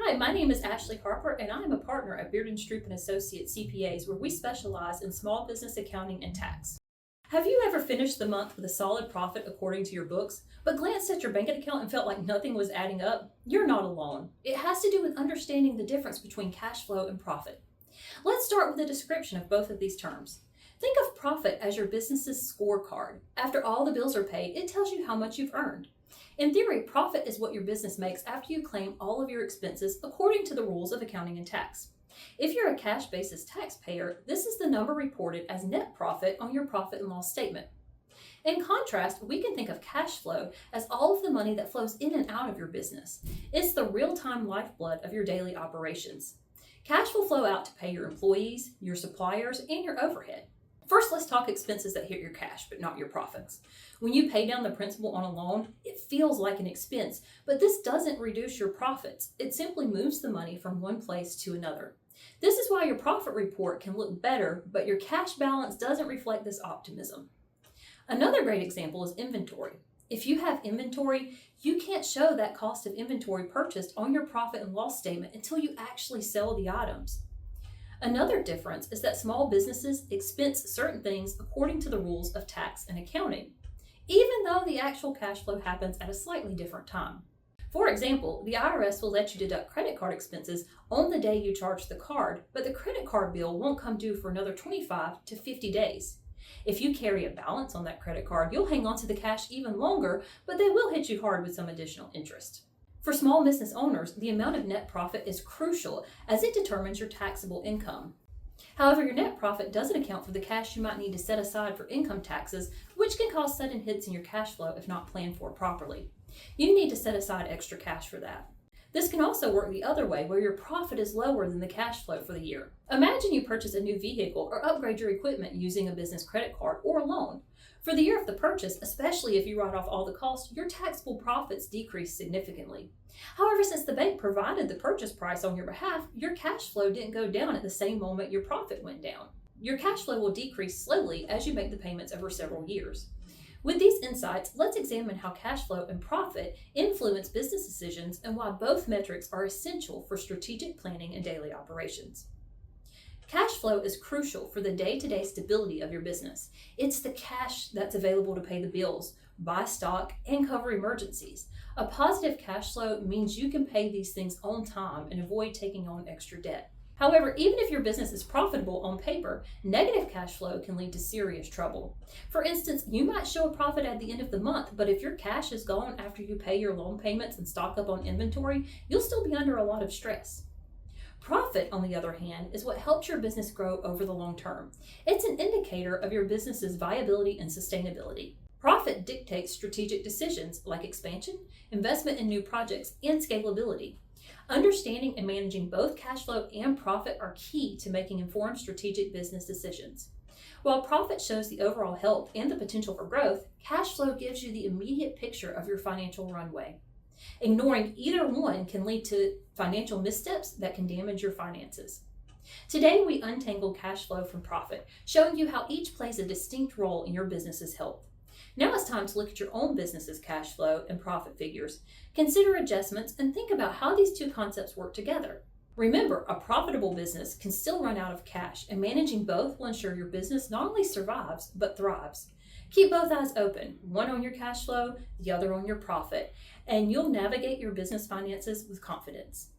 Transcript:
Hi, my name is Ashley Harper, and I am a partner at Beard and Stroop and Associates CPAs, where we specialize in small business accounting and tax. Have you ever finished the month with a solid profit according to your books, but glanced at your bank account and felt like nothing was adding up? You're not alone. It has to do with understanding the difference between cash flow and profit. Let's start with a description of both of these terms. Think of profit as your business's scorecard. After all the bills are paid, it tells you how much you've earned. In theory, profit is what your business makes after you claim all of your expenses according to the rules of accounting and tax. If you're a cash basis taxpayer, this is the number reported as net profit on your profit and loss statement. In contrast, we can think of cash flow as all of the money that flows in and out of your business. It's the real-time lifeblood of your daily operations. Cash will flow out to pay your employees, your suppliers, and your overhead. First, let's talk expenses that hit your cash, but not your profits. When you pay down the principal on a loan, it feels like an expense, but this doesn't reduce your profits. It simply moves the money from one place to another. This is why your profit report can look better, but your cash balance doesn't reflect this optimism. Another great example is inventory. If you have inventory, you can't show that cost of inventory purchased on your profit and loss statement until you actually sell the items. Another difference is that small businesses expense certain things according to the rules of tax and accounting, even though the actual cash flow happens at a slightly different time. For example, the IRS will let you deduct credit card expenses on the day you charge the card, but the credit card bill won't come due for another 25 to 50 days. If you carry a balance on that credit card, you'll hang on to the cash even longer, but they will hit you hard with some additional interest. For small business owners, the amount of net profit is crucial as it determines your taxable income. However, your net profit doesn't account for the cash you might need to set aside for income taxes, which can cause sudden hits in your cash flow if not planned for properly. You need to set aside extra cash for that. This can also work the other way, where your profit is lower than the cash flow for the year. Imagine you purchase a new vehicle or upgrade your equipment using a business credit card or a loan. For the year of the purchase, especially if you write off all the costs, your taxable profits decrease significantly. However, since the bank provided the purchase price on your behalf, your cash flow didn't go down at the same moment your profit went down. Your cash flow will decrease slowly as you make the payments over several years. With these insights, let's examine how cash flow and profit influence business decisions and why both metrics are essential for strategic planning and daily operations. Cash flow is crucial for the day-to-day stability of your business. It's the cash that's available to pay the bills, buy stock, and cover emergencies. A positive cash flow means you can pay these things on time and avoid taking on extra debt. However, even if your business is profitable on paper, negative cash flow can lead to serious trouble. For instance, you might show a profit at the end of the month, but if your cash is gone after you pay your loan payments and stock up on inventory, you'll still be under a lot of stress. Profit, on the other hand, is what helps your business grow over the long term. It's an indicator of your business's viability and sustainability. Profit dictates strategic decisions like expansion, investment in new projects, and scalability. Understanding and managing both cash flow and profit are key to making informed strategic business decisions. While profit shows the overall health and the potential for growth, cash flow gives you the immediate picture of your financial runway. Ignoring either one can lead to financial missteps that can damage your finances. Today, we untangle cash flow from profit, showing you how each plays a distinct role in your business's health. Now it's time to look at your own business's cash flow and profit figures. Consider adjustments and think about how these two concepts work together. Remember, a profitable business can still run out of cash, and managing both will ensure your business not only survives, but thrives. Keep both eyes open, one on your cash flow, the other on your profit, and you'll navigate your business finances with confidence.